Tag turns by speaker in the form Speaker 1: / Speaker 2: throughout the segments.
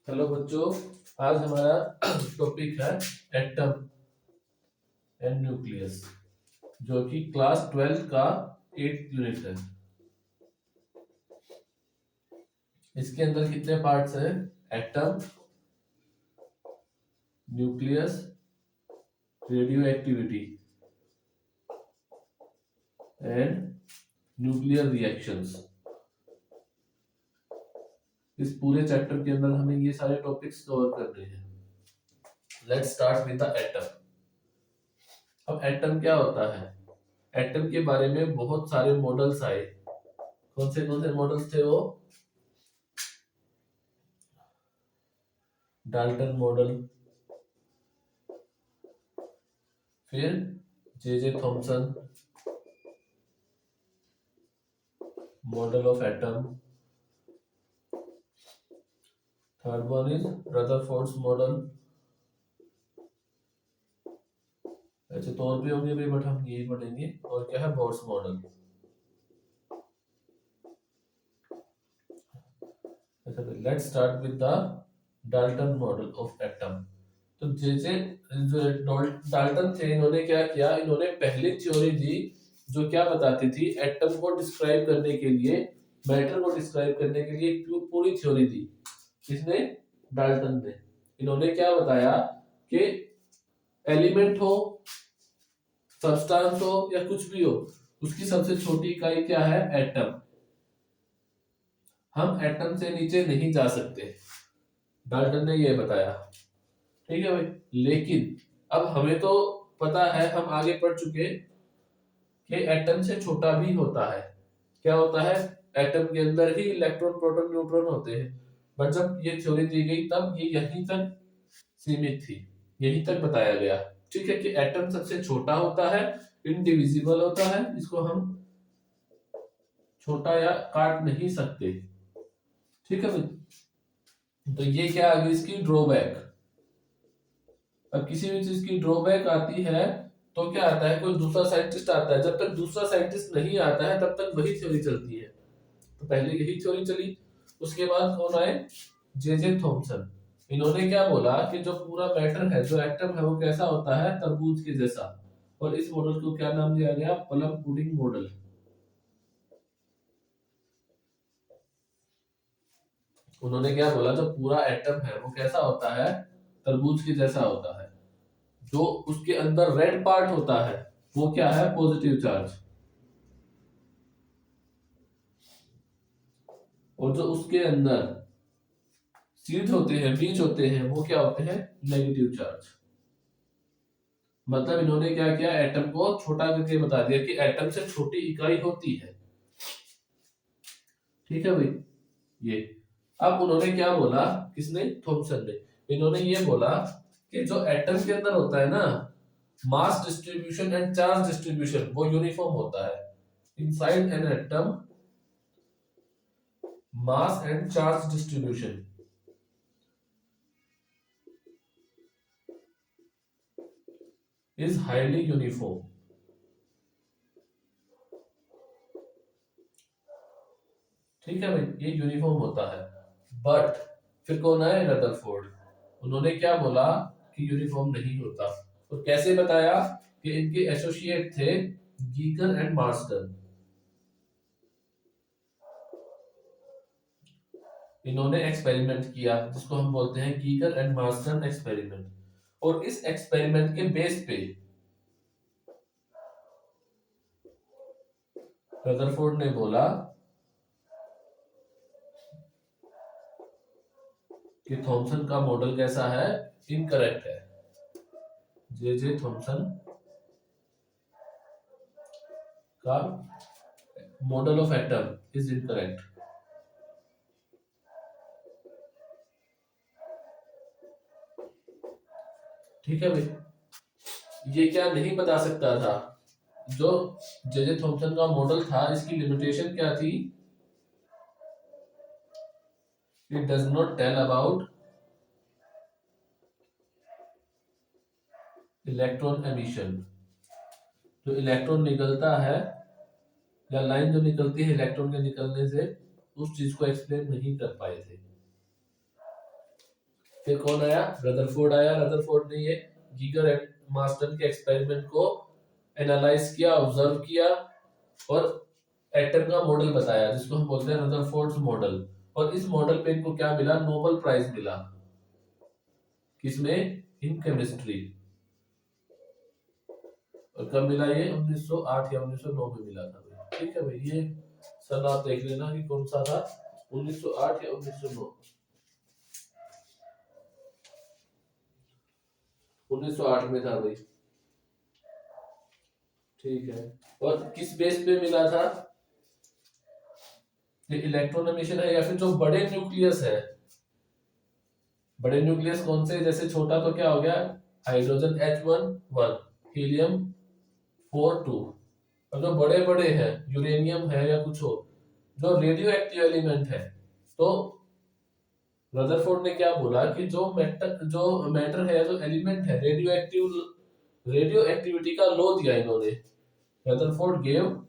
Speaker 1: Hello बच्चों, आज हमारा टॉपिक है एटम एंड न्यूक्लियस, जो कि क्लास 12 का 8th यूनिट है। इसके अंदर कितने पार्ट्स हैं? Atom, nucleus, radio activity and nuclear reactions. इस पूरे चैप्टर के अंदर हमें ये सारे टॉपिक्स कवर करने हैं। Let's start with the atom. अब एटम क्या होता है? एटम के बारे में बहुत सारे मॉडल्स आए। कौन से मॉडल्स थे वो? डाल्टन मॉडल, फिर J Thomson model of atom, third one is Rutherford's model. ऐसे तो और भी होंगे भी, बट हम यही पढ़ेंगे। और क्या है? Bohr's model. Let's start with the Dalton model of atom. तो जे डाल्टन थे, इन्होंने क्या किया? इन्होंने पहली थ्योरी दी जो क्या बताती थी? एटम को डिस्क्राइब करने के लिए, मैटर को डिस्क्राइब करने के लिए एक पूरी थ्योरी दी। किसने? डाल्टन ने। इन्होंने क्या बताया कि एलिमेंट हो, सब्सटेंस हो या कुछ भी हो, उसकी सबसे छोटी इकाई क्या है? एटम। हम एटम से नीचे नहीं जा सकते, डाल्टन ने ये बताया। ठीक है भाई। लेकिन अब हमें तो पता है, हम आगे पढ़ चुके कि एटम से छोटा भी होता है। क्या होता है? एटम के अंदर ही इलेक्ट्रॉन, प्रोटॉन, न्यूट्रॉन होते हैं। बट जब ये थ्योरी दी गई तब ये यहीं तक सीमित थी, यहीं तक बताया गया। ठीक है कि एटम सबसे छोटा होता है, इनडिविजिबल होता है, इसको हम छोटा या काट नहीं सकते। ठीक है भाई। तो ये क्या आ गई इसकी ड्रॉबैक। अब किसी भी चीज की ड्रॉबैक आती है तो क्या आता है? कोई दूसरा साइंटिस्ट आता है। जब तक दूसरा साइंटिस्ट नहीं आता है तब तक वही थ्योरी चलती है। तो पहले यही थ्योरी चली। उसके बाद कौन आए? J Thomson. इन्होंने क्या बोला कि जो पूरा मैटर है, जो एटम है, वो कैसा होता है? तरबूज के जैसा। और इस मॉडल को क्या नाम दिया गया? Plum pudding model. उन्होंने क्या बोला? जो पूरा एटम है वो कैसा होता है? तरबूज के जैसा होता है। जो उसके अंदर रेड पार्ट होता है वो क्या है? Positive charge. और जो उसके अंदर सीड होते हैं, बीज होते हैं, वो क्या होते हैं? Negative charge. मतलब इन्होंने क्या किया? एटम को छोटा करके बता दिया कि एटम से छोटी इकाई होती है। ठीक है भाई। ये अब उन्होंने क्या बोला? किसने? थॉमसन ने। इन्होंने ये बोला कि जो एटम के अंदर होता है ना, mass distribution and charge distribution वो यूनिफॉर्म होता है। Inside an atom, mass and charge distribution is highly uniform. ठीक है भाई, ये यूनिफॉर्म होता है। बट फिर कौन आए? रदरफोर्ड। उन्होंने क्या बोला कि यूनिफॉर्म नहीं होता। और कैसे बताया? कि इनके एसोसिएट थे गीकर एंड मार्स्टन। इन्होंने एक्सपेरिमेंट किया जिसको हम बोलते हैं गीकर एंड मार्स्टन एक्सपेरिमेंट। और इस एक्सपेरिमेंट के बेस पे रदरफोर्ड ने बोला कि थॉमसन का मॉडल कैसा है? इनकरेक्ट है। जे थॉमसन का model of atom is incorrect. ठीक है भाई। ये क्या नहीं बता सकता था? जो जे थॉमसन का मॉडल था, इसकी लिमिटेशन क्या थी? It does not tell about electron emission. जो इलेक्ट्रॉन निकलता है या लाइन जो निकलती है इलेक्ट्रॉन के निकलने से, उस चीज को एक्सप्लेन नहीं कर पाए थे। फिर कौन आया, रदरफोर्ड आया। रदरफोर्ड ने ये गीगर एंड मार्टन के एक्सपेरिमेंट को एनालाइज किया, ऑब्जर्व किया और एटम का मॉडल बताया, जिसको हम बोलते हैं रदरफोर्ड्स मॉडल। और इस मॉडल पे इनको क्या मिला, नोबेल प्राइज मिला। किसमें, इन केमिस्ट्री। और कब मिला ये, 1908 या 1909 में मिला था भाई। ठीक है भाई, ये सन आप देख लेना कि कौन सा था, 1908 या 1909। 1908 में था भाई। ठीक है, और किस बेस पे मिला था, ये इलेक्ट्रॉन एमिशन है या फिर जो बड़े न्यूक्लियस है। बड़े न्यूक्लियस कौन से, जैसे छोटा तो क्या हो गया, हाइड्रोजन H1 हीलियम 4 2। और जो बड़े बड़े हैं, यूरेनियम है या कुछ हो, जो रेडियो एक्टिव एलिमेंट है, तो रदरफोर्ड ने क्या बोला कि जो मैटर है, जो एलिमेंट है, रेडियो एक्टिविटी का लॉ दिया इन्होंने। Rutherford gave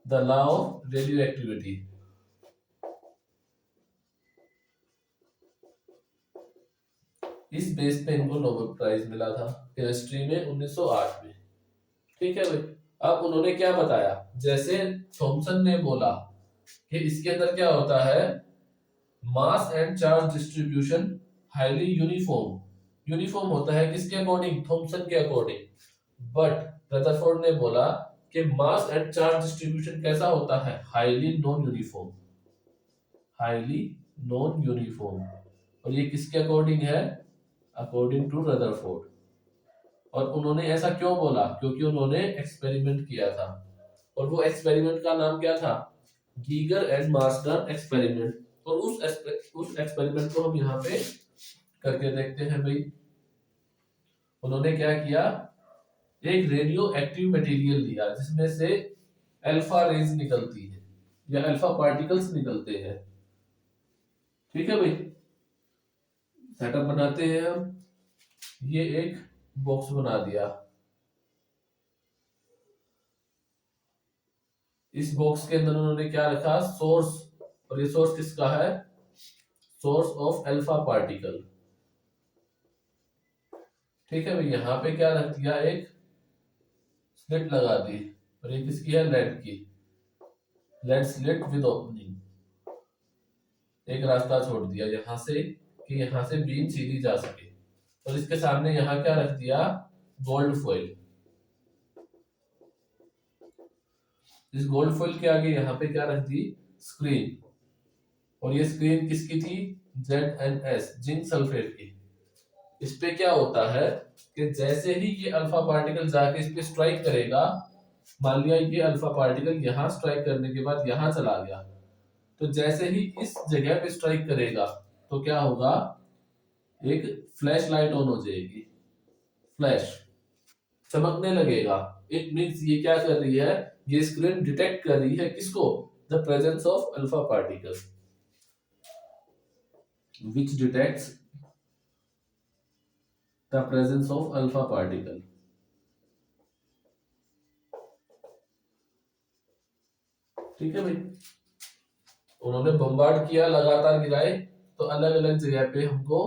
Speaker 1: the law of radio activity. इस बेस पे इनको नोबेल प्राइज मिला था केमिस्ट्री में 1908 में। ठीक है भाई, अब उन्होंने क्या बताया, जैसे थॉमसन ने बोला कि इसके अंदर क्या होता है, mass and charge distribution highly uniform. Uniform होता है किसके अकॉर्डिंग, थॉमसन के अकॉर्डिंग। बट रदरफोर्ड ने बोला कि मास एंड चार्ज डिस्ट्रीब्यूशन कैसा होता है, highly non uniform. Highly non uniform. और ये किसके अकॉर्डिंग है, अकॉर्डिंग टू रदरफोर्ड। और उन्होंने ऐसा क्यों बोला, क्योंकि उन्होंने एक्सपेरिमेंट किया था। और वो एक्सपेरिमेंट का नाम क्या था, गीगर एंड मार्टन एक्सपेरिमेंट। और उस एक्सपेरिमेंट को हम यहाँ पे करके देखते हैं भाई। उन्होंने क्या किया, एक रेडियो एक्टिव मटेरियल लिया जिसमें से अल्फा रेज निकलती है या अल्फा पार्टिकल्स निकलते हैं। ठीक है भाई, सेटअप बनाते हैं हम। ये एक बॉक्स बना दिया। इस बॉक्स के अंदर उन्होंने क्या रखा, सोर्स। और ये सोर्स किसका है, सोर्स ऑफ अल्फा पार्टिकल। ठीक है भाई, यहाँ पे क्या रख दिया, एक स्लिट लगा दी। और ये किसकी है, लेड की। Lead slit with opening. एक रास्ता छोड़ दिया यहाँ से कि यहाँ से बीम सीधी जा सके। और इसके सामने यहाँ क्या रख दिया, गोल्ड फॉइल। इस गोल्ड फॉइल के आगे यहाँ पे क्या रख दी, स्क्रीन। और ये स्क्रीन किसकी थी, ZnS, जिंक सल्फेट की। इस पे क्या होता है कि जैसे ही ये अल्फा पार्टिकल जाके इस पे स्ट्राइक करेगा, मान लिया ये अल्फा पार्टिकल यहाँ स्ट्राइक करने के बाद यहाँ चला गया, तो जैसे ही इस जगह पे स्ट्राइक करेगा तो क्या होगा, एक फ्लैश लाइट ऑन हो जाएगी। फ्लैश चमकने लगेगा। इट मींस ये क्या कर रही है, ये स्क्रीन डिटेक्ट कर रही है किसको, the presence of alpha particle, which detects the presence of alpha particle. ठीक है भाई, उन्होंने बम्बार्ड किया, लगातार गिराए, तो अलग अलग जगह पे हमको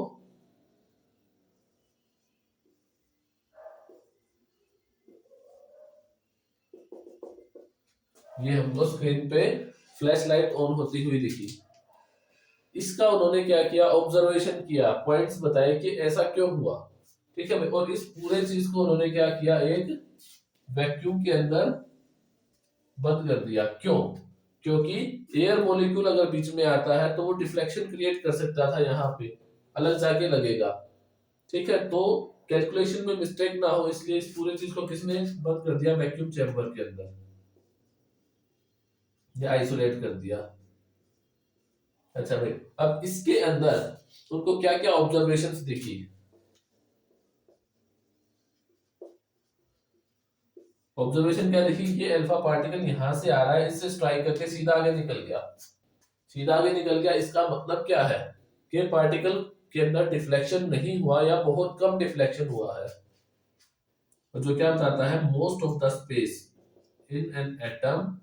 Speaker 1: स्क्रीन पे फ्लैश लाइट ऑन होती हुई दिखी। इसका उन्होंने क्या किया, ऑब्जर्वेशन किया, पॉइंट्स बताए कि ऐसा क्यों हुआ। ठीक है भाई, और इस पूरे चीज को उन्होंने क्या किया, एक वैक्यूम के अंदर बंद कर दिया। क्यों, क्योंकि एयर मॉलिक्यूल अगर बीच में आता है तो वो डिफ्लेक्शन क्रिएट कर सकता था, यहाँ पे अलग जाके लगेगा। ठीक है, तो कैलकुलेशन में मिस्टेक ना हो, इसलिए इस पूरे चीज को किसने बंद कर दिया, वैक्यूम चैम्बर के अंदर, या आइसोलेट कर दिया। अच्छा भाई, अब इसके अंदर उनको क्या क्या ऑब्जर्वेशंस दिखी। ऑब्जर्वेशन क्या देखी, ये अल्फा पार्टिकल यहां से आ रहा है, इससे स्ट्राइक करके सीधा आगे निकल गया। सीधा आगे निकल गया, इसका मतलब क्या है कि पार्टिकल के अंदर डिफ्लेक्शन नहीं हुआ या बहुत कम डिफ्लेक्शन हुआ है। और जो क्या बताता है, most of the space in an atom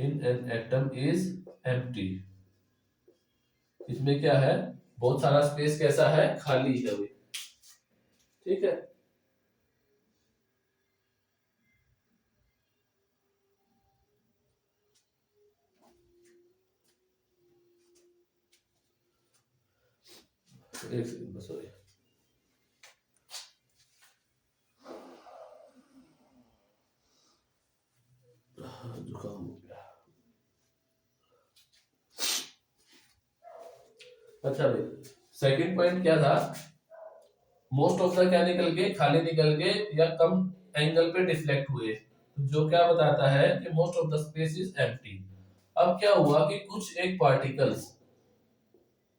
Speaker 1: in an atom is empty. इसमें क्या है, बहुत सारा स्पेस कैसा है, खाली है भाई। ठीक है, एक सेकंड बस, सॉरी। जुकाम हो गया। अच्छा भाई, सेकंड पॉइंट क्या था, मोस्ट ऑफ द क्या निकल गए, खाली निकल गए या कम एंगल पे डिफ्लेक्ट हुए। तो जो क्या बताता है कि most of the space is empty. अब क्या हुआ कि कुछ एक पार्टिकल्स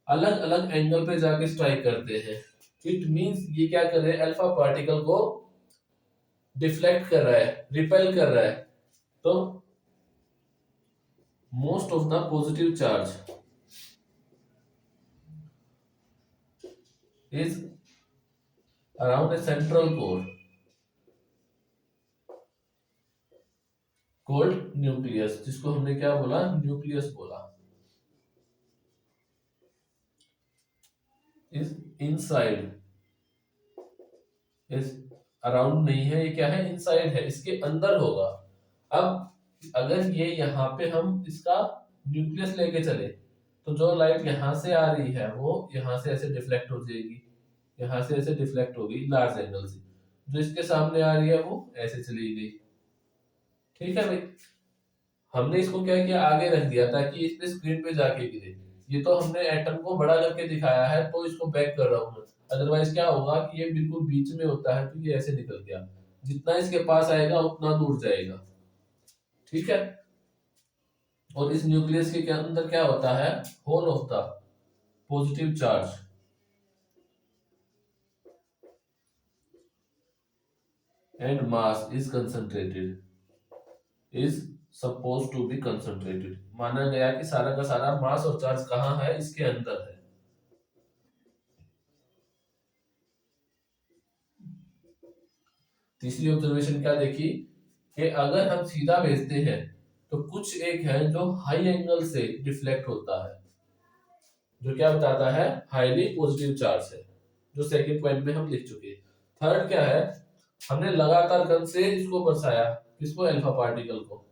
Speaker 1: अलग अलग एंगल पे जाके स्ट्राइक करते हैं। इट मींस ये क्या कर रहे हैं, अल्फा पार्टिकल को डिफ्लेक्ट कर रहा है, रिपेल कर रहा है। तो most of the positive charge is around a central core cold nucleus, जिसको हमने क्या बोला, न्यूक्लियस बोला। इज इनसाइड, इस अराउंड नहीं है, ये क्या है, इनसाइड है, इसके अंदर होगा। अब अगर ये यहाँ पे हम इसका न्यूक्लियस लेके चले, तो जो लाइट यहाँ से आ रही है वो यहाँ से ऐसे डिफ्लेक्ट हो जाएगी, यहाँ से ऐसे डिफ्लेक्ट होगी लार्ज एंगल से। जो इसके सामने आ रही है वो ऐसे चली गई। ठीक है भाई, हमने इसको क्या किया, आगे रख दिया ताकि इस पे स्क्रीन पे जाके गिरे। ये तो हमने एटम को बड़ा करके दिखाया है तो इसको बैक कर रहा हूं मैं। अदरवाइज क्या होगा कि ये बिल्कुल बीच में होता है तो ये ऐसे निकल गया, जितना इसके पास आएगा उतना दूर जाएगा। ठीक है, और इस न्यूक्लियस के अंदर क्या होता है, whole of the positive charge and mass is concentrated, is suppose to be concentrated. माना गया कि सारा का सारा मास और चार्ज कहाँ है, इसके अंदर है। तीसरी ऑब्जर्वेशन क्या देखी, कि अगर हम सीधा भेजते हैं तो कुछ एक है जो हाई एंगल से डिफ्लेक्ट होता है, जो क्या बताता है, हाईली पॉजिटिव चार्ज है, जो सेकंड पॉइंट में हम लिख चुके हैं। थर्ड क्या है, हमने लगातार गन से इसको बरसाया, किसको, अल्फा पार्टिकल को।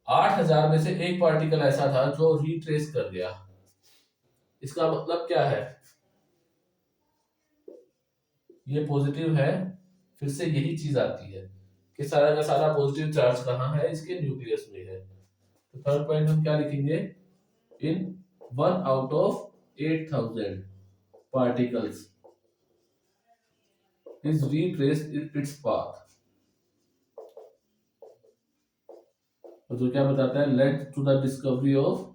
Speaker 1: 8000 में से एक पार्टिकल ऐसा था जो रिट्रेस कर गया। इसका मतलब क्या है, ये पॉजिटिव है, फिर से यही चीज आती है कि सारा का सारा पॉजिटिव चार्ज कहाँ है, इसके न्यूक्लियस में है। तो थर्ड पॉइंट हम क्या लिखेंगे, इन 1 out of 8000 particles is retraced its path। और जो क्या बताता है, led to the discovery of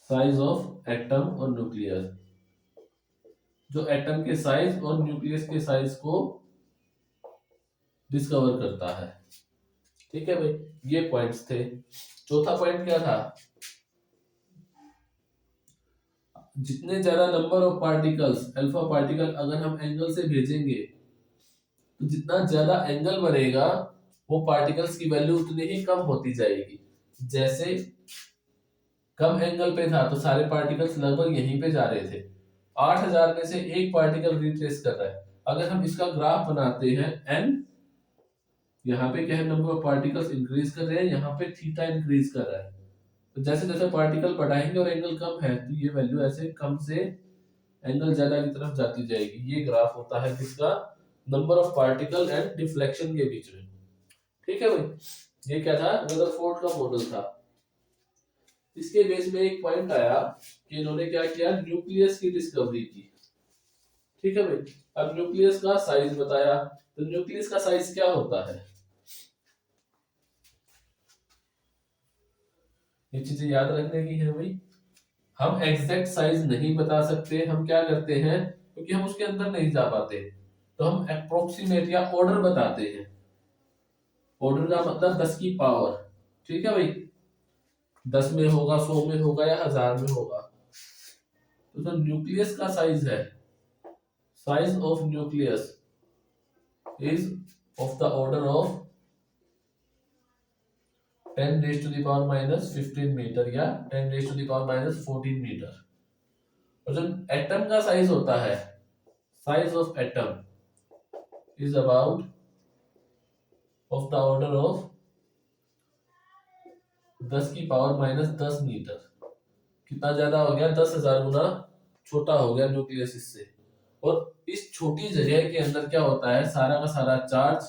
Speaker 1: size of atom और न्यूक्लियस, जो एटम के साइज और न्यूक्लियस के साइज को डिस्कवर करता है। ठीक है भाई, ये पॉइंट्स थे। चौथा पॉइंट क्या था, जितने ज्यादा number of particles, alpha particle अगर हम एंगल से भेजेंगे तो जितना ज्यादा एंगल बनेगा वो पार्टिकल्स की वैल्यू उतनी ही कम होती जाएगी। जैसे कम एंगल पे था तो सारे पार्टिकल्स लगभग यहीं पे जा रहे थे, 8000 में से एक पार्टिकल रिट्रेस कर रहा है। अगर हम इसका ग्राफ बनाते हैं एन, यहाँ पे क्या है, नंबर ऑफ पार्टिकल्स इंक्रीज कर रहे हैं, यहाँ पे थीटा इंक्रीज कर रहा है। तो जैसे जैसे पार्टिकल बढ़ाएंगे और एंगल कम है तो ये वैल्यू ऐसे कम से एंगल ज्यादा की तरफ जाती जाएगी। ये ग्राफ होता है किसका, number of particle and deflection के बीच में। ठीक है भाई, ये क्या था, रदरफोर्ड का मॉडल था। इसके बेस में एक पॉइंट आया कि इन्होंने क्या किया, न्यूक्लियस की डिस्कवरी की। ठीक है भाई, अब न्यूक्लियस का साइज बताया। तो न्यूक्लियस का साइज क्या होता है, ये चीजें याद रखने की है भाई। हम एग्जैक्ट साइज नहीं बता सकते, हम क्या करते हैं, क्योंकि हम उसके अंदर नहीं जा पाते, तो हम अप्रोक्सीमेट या ऑर्डर बताते हैं। ऑर्डर का मतलब 10 की पावर। ठीक है भाई, 10 में होगा, 100 में होगा या 1000 में होगा। तो जो न्यूक्लियस का साइज है, size of nucleus is of the order of 10 raise to the power minus 15 metre या 10 raise to the power minus 14 metre. और जो एटम का साइज होता है, size of atom is about of the order of 10 की power minus 10 metre. कितना ज्यादा हो गया? 10,000 गुना छोटा हो गया न्यूक्लियस इससे। और इस छोटी जगह के अंदर क्या होता है, सारा का सारा चार्ज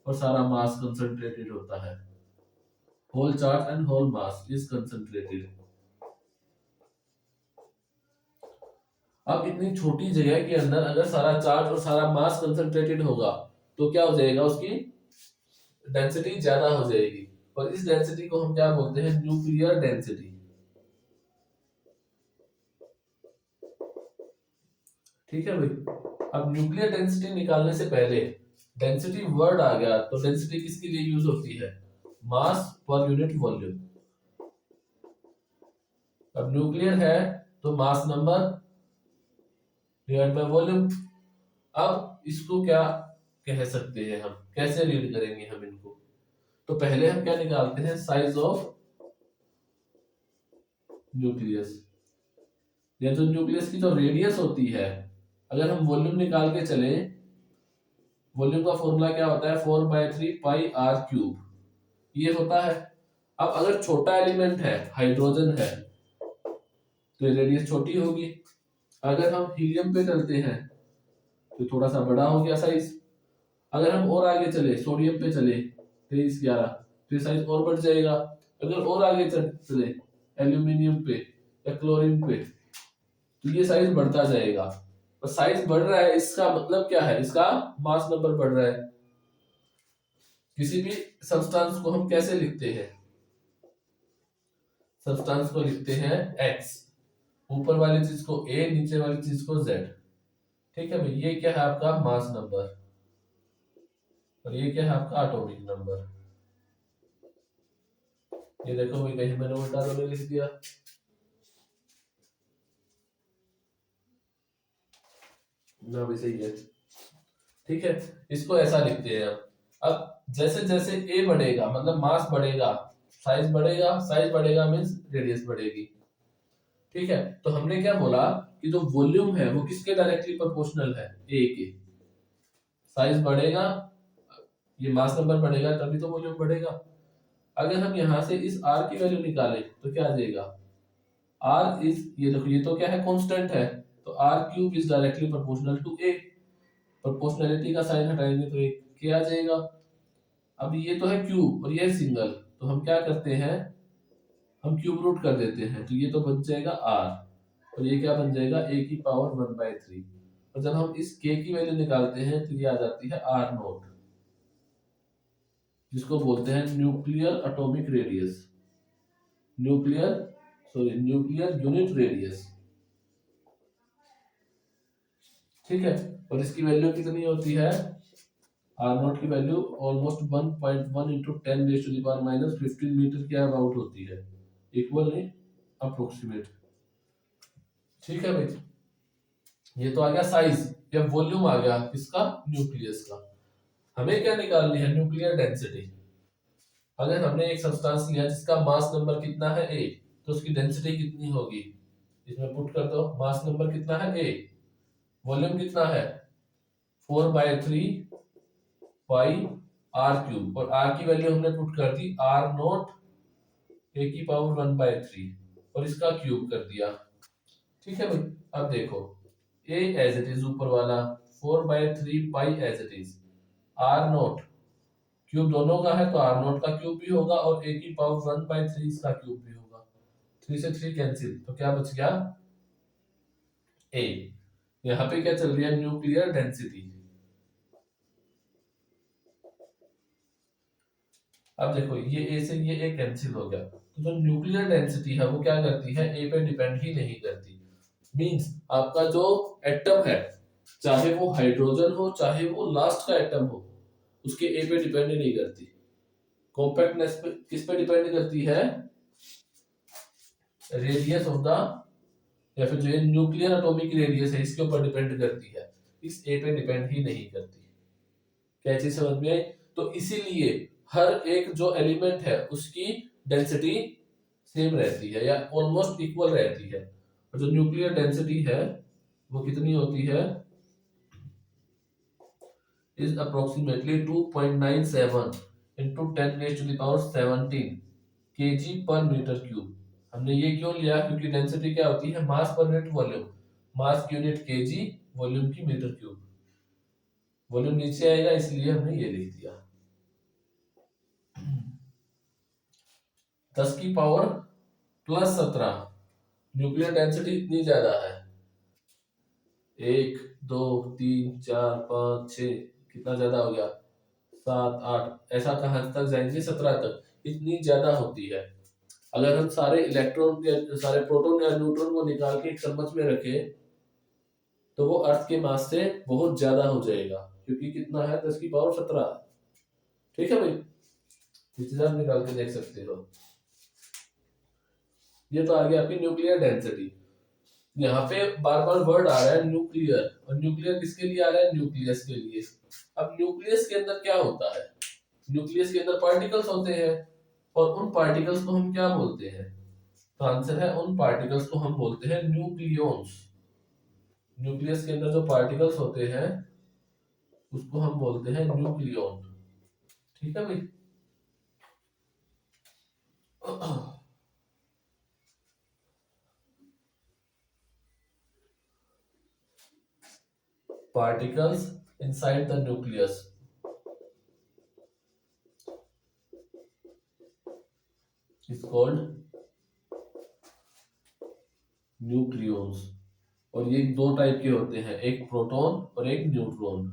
Speaker 1: और सारा मास कंसंट्रेटेड होता है। Whole charge and whole mass is concentrated. अब इतनी छोटी जगह के अंदर अगर सारा चार्ज और सारा मास कंसंट्रेटेड होगा तो क्या हो जाएगा, उसकी डेंसिटी ज्यादा हो जाएगी। और इस डेंसिटी को हम क्या बोलते हैं? Nuclear density. ठीक है भाई। अब न्यूक्लियर डेंसिटी निकालने से पहले डेंसिटी वर्ड आ गया, तो डेंसिटी किसके लिए यूज होती है? मास पर यूनिट वॉल्यूम। अब न्यूक्लियर है तो mass number divide by volume. अब इसको क्या कह सकते हैं हम, कैसे रीड करेंगे हम इनको? तो पहले हम क्या निकालते हैं? साइज ऑफ न्यूक्लियस, या जो न्यूक्लियस की जो रेडियस होती है। अगर हम वॉल्यूम निकाल के चले, वॉल्यूम का फॉर्मूला क्या होता है? 4/3 पाई आर क्यूब, ये होता है। अब अगर छोटा एलिमेंट है, हाइड्रोजन है, तो रेडियस छोटी होगी। अगर हम हीलियम पे चलते हैं तो थोड़ा सा बड़ा हो गया साइज। अगर हम और आगे चले, सोडियम पे चले 2311, तो साइज और बढ़ जाएगा। अगर और आगे चले एल्यूमिनियम पे या क्लोरीन पे, तो ये साइज बढ़ता जाएगा। और साइज बढ़ रहा है, इसका मतलब क्या है? इसका मास नंबर बढ़ रहा है। किसी भी सब्सटेंस को हम कैसे लिखते हैं? सब्सटेंस को लिखते हैं x, ऊपर वाली चीज को a, नीचे वाली चीज को z। ठीक है भाई, ये क्या है आपका? Mass number. और ये क्या है आपका? Atomic number. ये देखो भाई, कहीं मैंने उल्टा तो नहीं लिख दिया? ना भी सही है। ठीक है, इसको ऐसा लिखते हैं। अब जैसे जैसे ए बढ़ेगा, मतलब मास बढ़ेगा, साइज बढ़ेगा, साइज बढ़ेगा मीन्स रेडियस बढ़ेगी। ठीक है, तो हमने क्या बोला कि जो वॉल्यूम है वो किसके डायरेक्टली प्रोपोर्शनल है? ए के। साइज बढ़ेगा, ये मास नंबर बढ़ेगा, तभी तो वॉल्यूम बढ़ेगा। अगर हम यहां से इस आर की वैल्यू निकालें तो क्या आ जाएगा? आर इज, ये देखो, ये तो क्या है? कांस्टेंट है। तो R cube is directly proportional to A. Proportionality का साइन हटाएंगे तो एक के आ जाएगा। अब ये तो है क्यूब और ये सिंगल, तो हम क्या करते हैं? हम क्यूब रूट कर देते हैं, तो ये तो बन जाएगा आर, और ये क्या बन जाएगा? ए की पावर 1/3। और जब हम इस के की वैल्यू निकालते हैं तो ये आ जाती है आर नोट, जिसको बोलते हैं nuclear atomic radius. Nuclear unit radius. ठीक है, और इसकी वैल्यू कितनी होती है? आर नॉट की value almost 1.1 into 10 raise to the power minus 15 metre के अबाउट होती है। इक्वल नहीं, अप्रोक्सीमेट। ठीक है भाई, ये तो आ गया साइज या वॉल्यूम आ गया किसका? न्यूक्लियस का। हमें क्या निकालनी है? Nuclear density. अगर हमने एक सब्सटेंस लिया जिसका मास नंबर कितना है ए, तो उसकी डेंसिटी कितनी होगी? इसमें पुट कर दो, मास नंबर कितना है ए, वॉल्यूम कितना है 4/3 पाई आर क्यूब, और आर की वैल्यू हमने पुट कर दी आर नॉट ए की पावर 1/3, और इसका क्यूब कर दिया। ठीक है भाई, अब देखो ए एज इट इज ऊपर वाला, 4/3 pi as it is, R naught cube दोनों का है तो आर नॉट का क्यूब भी होगा, और ए की पावर 1/3 इसका क्यूब भी होगा। 3 से 3 कैंसिल, तो क्या बच गया? ए। यहाँ पे क्या चल रही है? Nuclear density. अब देखो, ये ए से ये ए कैंसिल हो गया, तो जो न्यूक्लियर डेंसिटी है वो क्या करती है? ए पे डिपेंड ही नहीं करती। मींस आपका जो एटम है, चाहे वो हाइड्रोजन हो चाहे वो लास्ट का एटम हो, उसके ए पे डिपेंड नहीं करती। कॉम्पैक्टनेस पे किस पे डिपेंड करती है? रेडियस ऑफ द, या फिर जो न्यूक्लियर एटॉमिक रेडियस है इसके ऊपर डिपेंड करती है, इस ए पे डिपेंड ही नहीं करती। क्या चीज समझ में आई? तो इसीलिए हर एक जो एलिमेंट है उसकी डेंसिटी सेम रहती है या ऑलमोस्ट इक्वल रहती है, और जो न्यूक्लियर डेंसिटी है वो कितनी होती है, इज अप्रोक्सीमेटली 2.97 इंटू 10⁻17 kg पर मीटर क्यूब। हमने ये क्यों लिया, क्योंकि डेंसिटी क्या होती है, मास पर यूनिट वॉल्यूम, मास की यूनिट केजी, वॉल्यूम की मीटर क्यूब। वॉल्यूम नीचे आएगा इसलिए हमने ये लिख दिया। 10⁻+17 न्यूक्लियर डेंसिटी इतनी ज्यादा है। 1 2 3 4 5 6, कितना ज्यादा हो गया, 7 8, ऐसा कहां तक जाएंगे, 17 तक। इतनी ज्यादा होती है। अगर हम सारे इलेक्ट्रॉन के, सारे प्रोटॉन या न्यूट्रॉन को निकाल के एक चम्मच में रखें तो वो अर्थ के मास से बहुत ज्यादा हो जाएगा, क्योंकि कितना है, 10⁻17। ठीक है भाई, इस चीज आप निकाल के देख सकते हो। ये तो आ गया आपकी न्यूक्लियर डेंसिटी। यहाँ पे बार बार वर्ड आ रहा है न्यूक्लियर, और न्यूक्लियर किसके लिए आ रहा है, न्यूक्लियस के लिए। अब न्यूक्लियस के अंदर क्या होता है, न्यूक्लियस के अंदर पार्टिकल्स होते हैं, और उन पार्टिकल्स को हम क्या बोलते हैं, तो आंसर है उन पार्टिकल्स को हम बोलते हैं न्यूक्लियॉन्स। न्यूक्लियस के अंदर जो पार्टिकल्स होते हैं उसको हम बोलते हैं न्यूक्लियॉन। ठीक है भाई। particles inside the nucleus is called nucleons. और ये दो टाइप के होते हैं, एक प्रोटॉन और एक न्यूट्रॉन।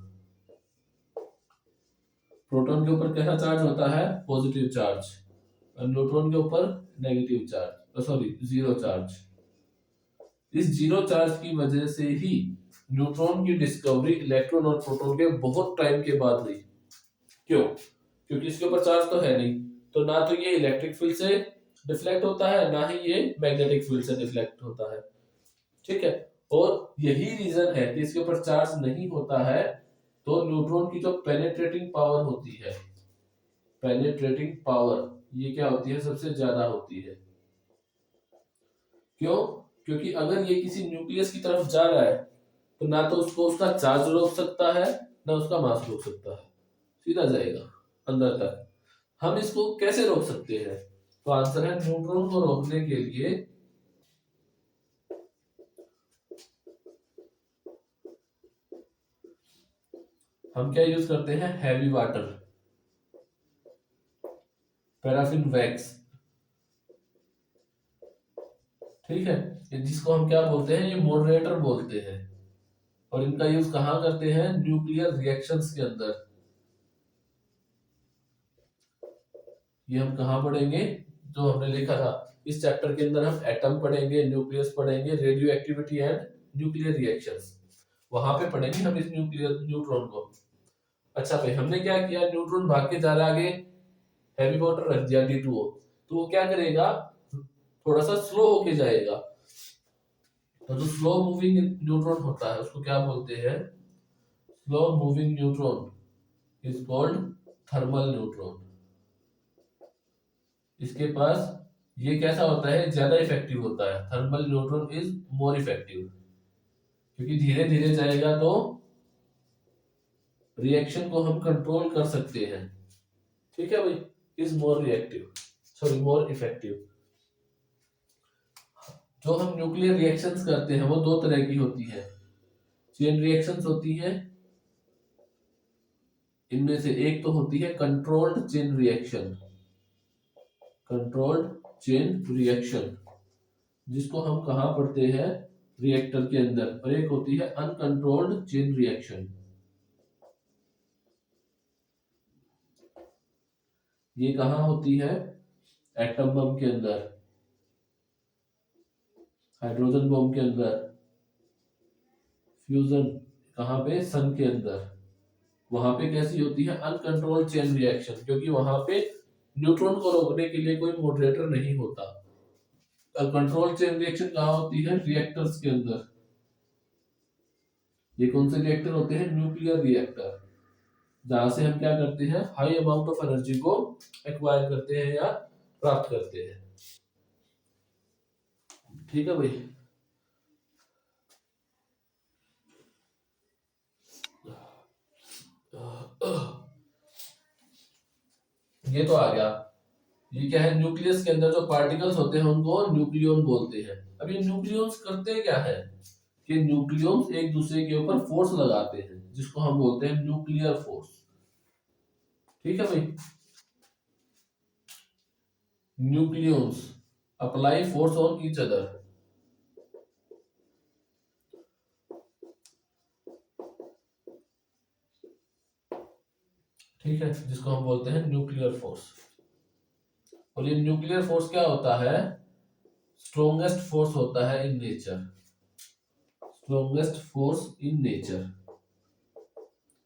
Speaker 1: प्रोटॉन के ऊपर कैसा चार्ज होता है, पॉजिटिव चार्ज, और न्यूट्रॉन के ऊपर negative charge, sorry zero charge. इस जीरो चार्ज की वजह से ही न्यूट्रॉन की डिस्कवरी इलेक्ट्रॉन और प्रोटॉन के बहुत टाइम के बाद हुई। क्यों? क्योंकि इसके ऊपर चार्ज तो है नहीं, तो ना तो ये इलेक्ट्रिक फील्ड से डिफ्लेक्ट होता है, ना ही ये मैग्नेटिक फील्ड से डिफ्लेक्ट होता है। ठीक है, और यही रीजन है कि इसके ऊपर चार्ज नहीं होता है, तो न्यूट्रॉन की जो पेनेट्रेटिंग पावर होती है, पेनेट्रेटिंग पावर ये क्या होती है, सबसे ज्यादा होती है। क्यों? क्योंकि अगर ये किसी न्यूक्लियस की तरफ जा रहा है तो ना तो उसको उसका चार्ज रोक सकता है, ना उसका मास रोक सकता है, सीधा जाएगा अंदर तक। हम इसको कैसे रोक सकते हैं, तो आंसर है न्यूट्रॉन को रोकने के लिए हम क्या यूज करते हैं, हैवी वाटर, पैराफिन वैक्स। ठीक है, जिसको हम क्या बोलते हैं, ये मॉडरेटर बोलते हैं। और इनका यूज कहाँ करते हैं, न्यूक्लियर रिएक्शंस के अंदर। ये हम कहाँ पढ़ेंगे, जो हमने लिखा था इस चैप्टर के अंदर, हम एटम पढ़ेंगे, न्यूक्लियस पढ़ेंगे, radio activity and nuclear reactions, वहां पे पढ़ेंगे हम इस न्यूक्लियर न्यूट्रॉन को। अच्छा भाई, हमने क्या किया, न्यूट्रॉन भाग के जा रहा है आगे, हैवी वाटर रख दिया D2O, तो वो क्या करेगा, थोड़ा सा स्लो होके जाएगा। तो जो स्लो मूविंग न्यूट्रॉन होता है उसको क्या बोलते हैं, slow moving neutron is called thermal neutron. इसके पास ये कैसा होता है, ज्यादा इफेक्टिव होता है, thermal neutron is more effective, क्योंकि धीरे धीरे जाएगा तो रिएक्शन को हम कंट्रोल कर सकते हैं। ठीक है भाई, is more reactive, sorry more effective. जो हम न्यूक्लियर रिएक्शंस करते हैं वो दो तरह की होती है, चेन रिएक्शंस होती है। इनमें से एक तो होती है controlled chain reaction, controlled chain reaction, जिसको हम कहाँ पढ़ते हैं, रिएक्टर के अंदर। और एक होती है अनकंट्रोल्ड चेन रिएक्शन। ये कहाँ होती है, एटम बम के अंदर, हाइड्रोजन बम के अंदर, फ्यूजन कहाँ पे, सन के अंदर। वहां पे कैसी होती है, अनकंट्रोल्ड चेन रिएक्शन, क्योंकि वहां पे न्यूट्रॉन को रोकने के लिए कोई मॉडरेटर नहीं होता। कंट्रोल चेन रिएक्शन कहाँ होती है, रिएक्टर्स के अंदर। ये कौन से रिएक्टर होते हैं, न्यूक्लियर रिएक्टर। जहां से हम क्या करते हैं, हाई अमाउंट ऑफ एनर्जी को एक्वायर करते हैं या प्राप्त करते हैं। ठीक है भाई। ये तो आ गया। ये क्या है, न्यूक्लियस के अंदर जो पार्टिकल्स होते हैं उनको न्यूक्लियन बोलते हैं। अब ये न्यूक्लियंस करते क्या है कि न्यूक्लियंस एक दूसरे के ऊपर फोर्स लगाते हैं, जिसको हम बोलते हैं न्यूक्लियर फोर्स। ठीक है भाई। Nucleons apply force on each other. ठीक है, जिसको हम बोलते हैं न्यूक्लियर फोर्स। और ये न्यूक्लियर फोर्स क्या होता है, स्ट्रोंगेस्ट फोर्स होता है in nature. Strongest force in nature.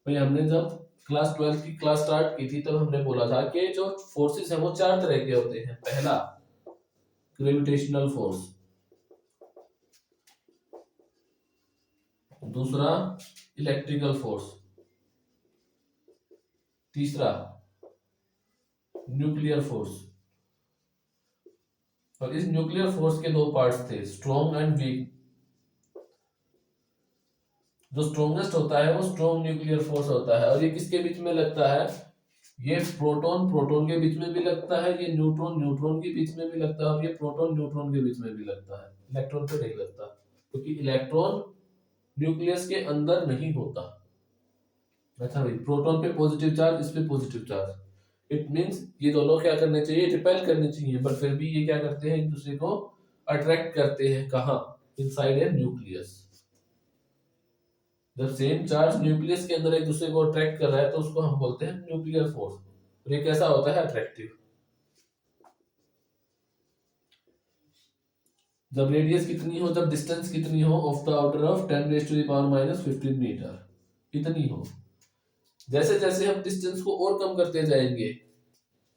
Speaker 1: भाई हमने जब क्लास 12 की क्लास स्टार्ट की थी तब हमने बोला था कि जो फोर्सेस हैं वो चार तरह के होते हैं। पहला ग्रेविटेशनल फोर्स, दूसरा इलेक्ट्रिकल फोर्स, तीसरा न्यूक्लियर फोर्स। और इस न्यूक्लियर फोर्स के दो पार्ट्स थे, स्ट्रॉन्ग एंड वीक। जो स्ट्रॉन्गेस्ट होता है वो स्ट्रॉन्ग न्यूक्लियर फोर्स होता है, और ये किसके बीच में लगता है, ये प्रोटॉन प्रोटॉन के बीच में भी लगता है, ये न्यूट्रॉन न्यूट्रॉन के बीच में भी लगता है, और ये प्रोटॉन न्यूट्रॉन के बीच में भी लगता है। इलेक्ट्रॉन पे नहीं लगता, क्योंकि इलेक्ट्रॉन न्यूक्लियस के अंदर नहीं होता। अच्छा भाई, प्रोटॉन पे पॉजिटिव चार्ज, इस पे पॉजिटिव चार्ज, इट मींस ये दोनों क्या करने चाहिए, रिपेल करने चाहिए, पर फिर भी ये क्या करते हैं, एक दूसरे को अट्रैक्ट करते हैं। कहाँ, इनसाइड ए न्यूक्लियस। जब सेम चार्ज न्यूक्लियस के अंदर एक दूसरे को अट्रैक्ट कर रहा है तो उसको हम बोलते हैं न्यूक्लियर फोर्स। और ये कैसा होता है, अट्रैक्टिव। जब रेडियस कितनी हो, जब डिस्टेंस कितनी हो, of the order of 10⁻⁻15 metre, इतनी हो। जैसे जैसे हम डिस्टेंस को और कम करते जाएंगे,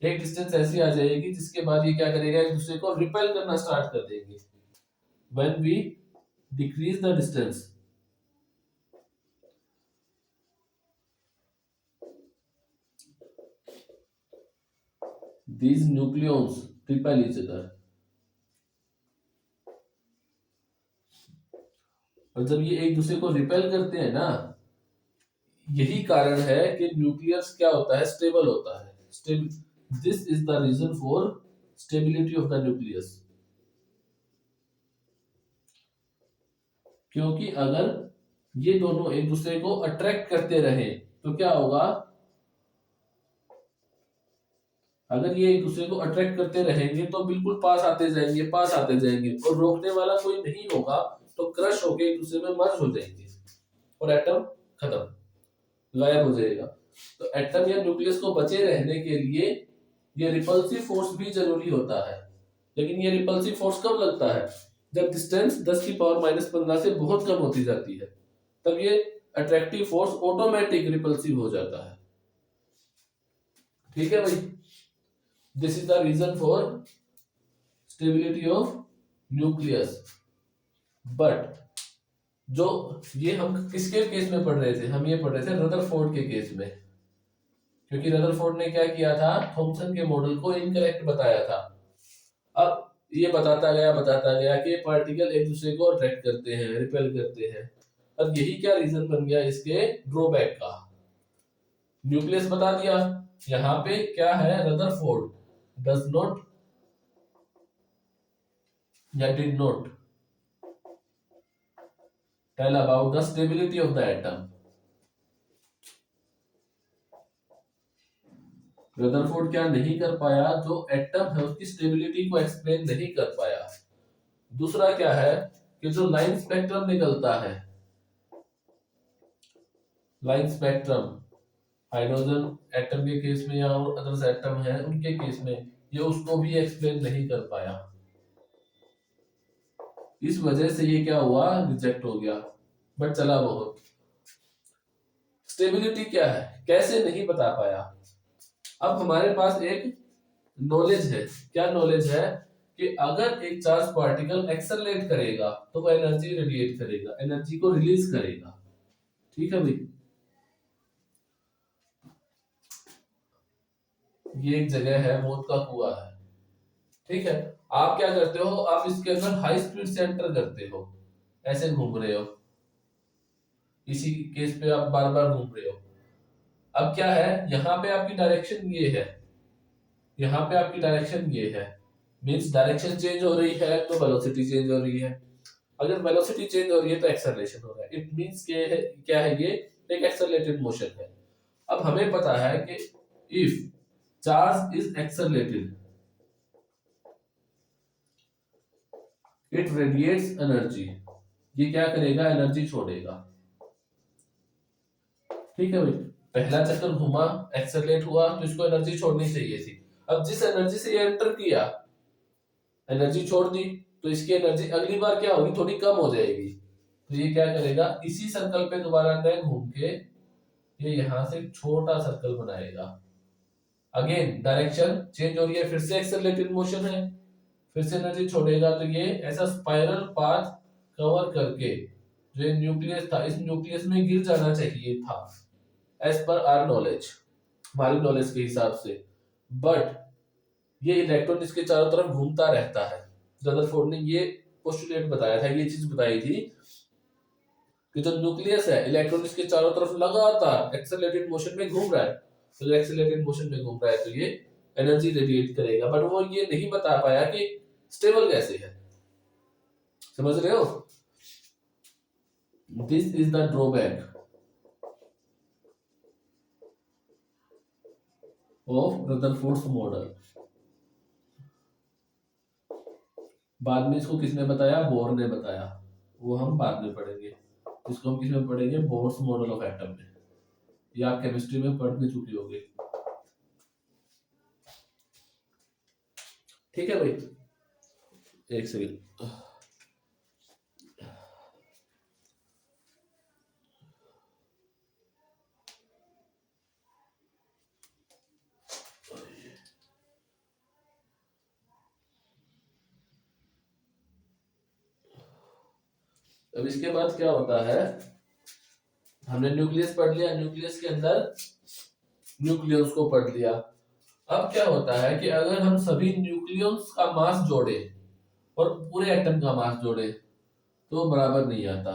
Speaker 1: एक डिस्टेंस ऐसी आ जाएगी जिसके बाद ये क्या करेगा, एक दूसरे को रिपेल करना स्टार्ट कर देंगे। When we decrease the distance, these nucleons repel each other। और जब ये एक दूसरे को रिपेल करते हैं ना, यही कारण है कि न्यूक्लियस क्या होता है, स्टेबल होता है। This is the reason for stability of the nucleus. क्योंकि अगर ये दोनों एक दूसरे को अट्रैक्ट करते रहे तो क्या होगा, अगर ये एक दूसरे को अट्रैक्ट करते रहेंगे तो बिल्कुल पास आते जाएंगे, पास आते जाएंगे, और रोकने वाला कोई नहीं होगा, तो क्रश होके एक दूसरे में मर्ज हो जाएंगे और एटम खत्म, गायब हो जाएगा। तो एटम या न्यूक्लियस को बचे रहने के लिए ये रिपल्सिव फोर्स भी जरूरी होता है। लेकिन ये रिपल्सिव फोर्स कब लगता है, जब डिस्टेंस 10⁻⁻15 से बहुत कम होती जाती है, तब ये अट्रैक्टिव फोर्स ऑटोमेटिक रिपल्सिव हो जाता है। ठीक है भाई, this is the reason for stability of nucleus. But जो ये हम किसके केस में पढ़ रहे थे, हम ये पढ़ रहे थे रदरफोर्ड के केस में, क्योंकि रदरफोर्ड ने क्या किया था, थॉमसन के मॉडल को इनकरेक्ट बताया था। अब ये बताता गया कि पार्टिकल एक दूसरे को अट्रैक्ट करते हैं, रिपेल करते हैं। अब यही क्या रीजन बन गया इसके ड्रॉबैक का, न्यूक्लियस बता दिया। यहाँ पे क्या है, रदरफोर्ड डज नॉट या did not tell about the stability of the atom. Rutherford क्या नहीं कर पाया, जो एटम है उसकी स्टेबिलिटी को एक्सप्लेन नहीं कर पाया। दूसरा क्या है कि जो लाइन स्पेक्ट्रम निकलता है, लाइन स्पेक्ट्रम हाइड्रोजन एटम के केस में या और अदर्स एटम है उनके केस में, ये उसको भी एक्सप्लेन नहीं कर पाया। इस वजह से ये क्या हुआ, रिजेक्ट हो गया। बट चला बहुत। स्टेबिलिटी क्या है, कैसे नहीं बता पाया। अब हमारे पास एक नॉलेज है, क्या नॉलेज है कि अगर एक चार्ज पार्टिकल एक्सेलरेट करेगा तो वो एनर्जी रेडिएट करेगा, एनर्जी को रिलीज करेगा। ठीक है भाई। ये एक जगह है, मौत का कुआं है, ठीक है। आप क्या करते हो, आप इसके अंदर हाई स्पीड से एंटर करते हो, ऐसे घूम रहे हो, इसी केस पे आप बार बार घूम रहे हो। अब क्या है, यहाँ पे आपकी डायरेक्शन ये है, यहाँ पे आपकी डायरेक्शन ये है, मींस डायरेक्शन चेंज हो रही है तो वेलोसिटी चेंज हो रही है। अगर वेलोसिटी चेंज हो रही है तो एक्सेलरेशन हो रहा है। इट मींस के है, क्या है ये, एक एक्सेलरेटेड मोशन है। अब हमें पता है कि if charge is accelerated it radiates energy, ये क्या करेगा, एनर्जी छोड़ेगा, ठीक है भाई। पहला चक्कर घुमा, एक्सेलरेट हुआ, तो इसको एनर्जी छोड़नी चाहिए थी। अब जिस एनर्जी से ये एंटर किया, एनर्जी छोड़ दी, तो इसकी एनर्जी अगली बार क्या होगी, थोड़ी कम हो जाएगी। तो ये क्या करेगा, इसी सर्कल पे दोबारा न घूम के ये यहां से एक छोटा सर्कल बनाएगा। अगेन डायरेक्शन चेंज हो रही है, फिर से एक्सेलरेटेड मोशन है, फिर से एनर्जी छोड़ेगा, तो ये ऐसा स्पाइरल पाथ कवर करके जो ये न्यूक्लियस था, इस न्यूक्लियस में गिर जाना चाहिए था, एज पर आवर नॉलेज, हमारी नॉलेज के हिसाब से। बट ये इलेक्ट्रॉन इसके चारों तरफ घूमता रहता है। रदरफोर्ड ने ये पोस्टुलेट बताया था, ये चीज बताई थी कि जो न्यूक्लियस है, इलेक्ट्रॉन इसके चारों तरफ लगातार एक्सेलरेटेड मोशन में घूम रहा है। तो जो एक्सेलरेटेड मोशन में घूम रहा है तो ये एनर्जी रेडिएट करेगा, बट वो ये नहीं बता पाया कि स्टेबल कैसे है। समझ रहे हो, this is the drawback of Rutherford's model. बाद में इसको किसने बताया, बोर ने बताया, वो हम बाद में पढ़ेंगे। इसको हम किसमें पढ़ेंगे, बोर्स मॉडल ऑफ एटम में। ये आप केमिस्ट्री में पढ़ भी चुके होंगे, ठीक है भाई। एक सेकेंड, अब इसके बाद क्या होता है, हमने न्यूक्लियस पढ़ लिया, न्यूक्लियस के अंदर न्यूक्लियस को पढ़ लिया। अब क्या होता है कि अगर हम सभी न्यूक्लियस का मास जोड़े और पूरे एटम का मास जोड़े तो बराबर नहीं आता।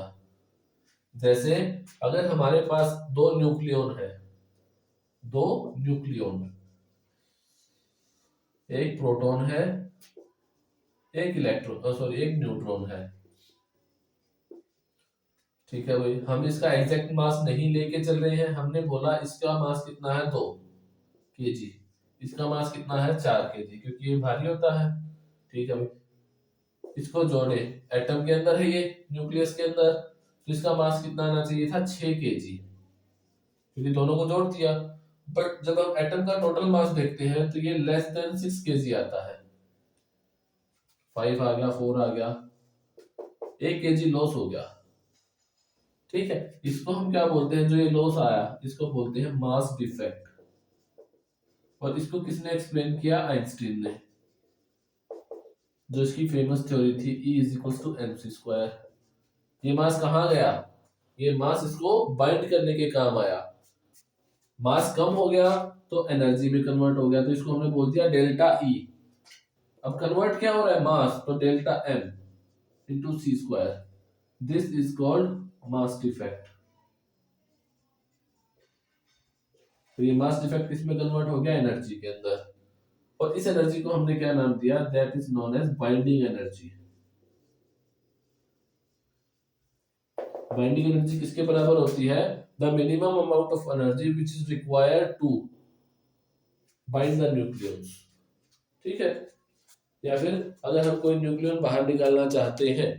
Speaker 1: जैसे अगर हमारे पास दो न्यूक्लियन है, दो न्यूक्लियन, एक प्रोटॉन है, एक इलेक्ट्रॉन, सॉरी एक न्यूट्रॉन है, ठीक है भाई। हम इसका एग्जैक्ट मास नहीं लेके चल रहे हैं, हमने बोला इसका मास कितना है, 2 kg, इसका मास कितना है, 4 kg, क्योंकि ये भारी होता है, ठीक है भाई। इसको जोड़े, एटम के अंदर है ये, न्यूक्लियस के अंदर, तो इसका मास कितना आना चाहिए था, 6 kg, क्योंकि दोनों को जोड़ दिया। बट जब हम एटम का टोटल मास देखते हैं तो ये लेस देन 6 kg आता है, 5 आ गया, 4 आ गया, 1 kg लॉस हो गया, ठीक है। इसको हम क्या बोलते हैं, जो ये लॉस आया इसको बोलते हैं मास डिफेक्ट। और इसको किसने एक्सप्लेन किया, आइंस्टीन ने, जो इसकी फेमस थ्योरी थी E = mc²। ये मास कहाँ गया, ये मास इसको बाइंड करने के काम आया। मास कम हो गया तो एनर्जी में कन्वर्ट हो गया, तो इसको हमने बोल दिया डेल्टा E। अब कन्वर्ट क्या हो रहा है, मास, तो delta M × c²। This is called mass defect. तो ये मास डिफेक्ट किसमें कन्वर्ट हो गया, एनर्जी के अंदर। और इस एनर्जी को हमने क्या नाम दिया, that is known as binding energy. Binding energy किसके बराबर होती है, the minimum amount of energy which is required to bind the nucleus, ठीक है। या फिर अगर हम कोई न्यूक्लियन बाहर निकालना चाहते हैं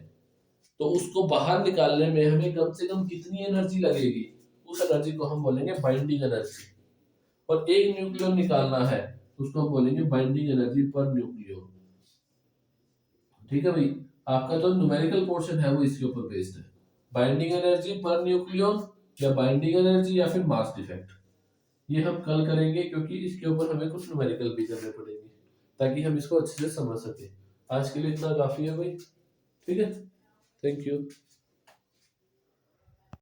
Speaker 1: तो उसको बाहर निकालने में हमें कम से कम कितनी एनर्जी लगेगी, उस एनर्जी को हम बोलेंगे बाइंडिंग एनर्जी। और एक न्यूक्लियन निकालना है उसको हम बोलेंगे बाइंडिंग एनर्जी पर न्यूक्लियन, ठीक है भाई। आपका जो न्यूमेरिकल पोर्शन है वो इसके ऊपर बेस्ड है, बाइंडिंग एनर्जी पर न्यूक्लियन या बाइंडिंग एनर्जी या फिर मास डिफेक्ट। ये हम कल करेंगे, क्योंकि इसके ऊपर हमें कुछ न्यूमेरिकल भी करने पड़ेंगे ताकि हम इसको अच्छे से समझ सके। आज के लिए इतना काफी है भाई, ठीक है, थैंक यू।